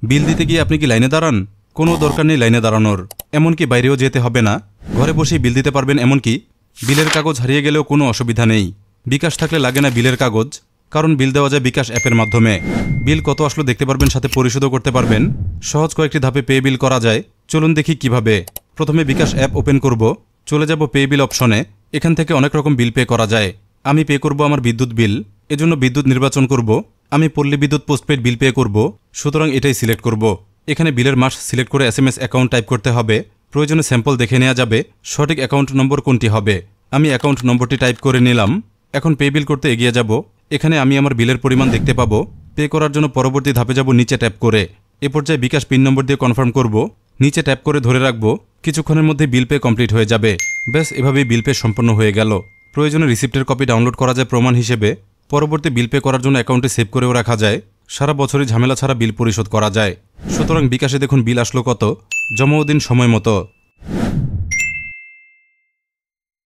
বিল দিতে গিয়ে আপনি কি লাইনে দাঁড়ান? কোনো দরকার নেই লাইনে দাঁড়ানোর, এমনকি বাইরেও যেতে হবে না, ঘরে বসেই বিল দিতে পারবেন। এমনকি বিলের কাগজ হারিয়ে গেলেও কোনো অসুবিধা নেই। বিকাশ থাকলে লাগে না বিলের কাগজ, কারণ বিল দেওয়া যায় বিকাশ অ্যাপের মাধ্যমে। বিল কত আসলো দেখতে পারবেন, সাথে পরিশোধও করতে পারবেন। সহজ কয়েকটি ধাপে পে বিল করা যায়। চলুন দেখি কিভাবে। প্রথমে বিকাশ অ্যাপ ওপেন করব, চলে যাব পে বিল অপশনে। এখান থেকে অনেক রকম বিল পে করা যায়। আমি পে করব আমার বিদ্যুৎ বিল, এজন্য বিদ্যুৎ নির্বাচন করব। আমি পল্লী বিদ্যুৎ পোস্টপেড বিল পে করব, সুতরাং এটাই সিলেক্ট করব। এখানে বিলের মাস সিলেক্ট করে SMS অ্যাকাউন্ট টাইপ করতে হবে। প্রয়োজনে স্যাম্পল দেখে নেওয়া যাবে সঠিক অ্যাকাউন্ট নম্বর কোনটি হবে। আমি অ্যাকাউন্ট নম্বরটি টাইপ করে নিলাম। এখন পে বিল করতে এগিয়ে যাব। এখানে আমি আমার বিলের পরিমাণ দেখতে পাবো। পে করার জন্য পরবর্তী ধাপে যাব নিচে ট্যাপ করে। এ পর্যায়ে বিকাশ পিন নম্বর দিয়ে কনফার্ম করব। নিচে ট্যাপ করে ধরে রাখবো। কিছুক্ষণের মধ্যে বিল পে কমপ্লিট হয়ে যাবে। ব্যাস, এভাবেই বিল পে সম্পন্ন হয়ে গেল। প্রয়োজনে রিসিপ্টের কপি ডাউনলোড করা যায় প্রমাণ হিসেবে। পরবর্তী বিল পে করার জন্য অ্যাকাউন্টে সেভ করেও রাখা যায়। সারা বছরই ঝামেলা ছাড়া বিল পরিশোধ করা যায়। সুতরাং বিকাশে দেখুন বিল আসলো কত, জমাও দিন সময় মতো।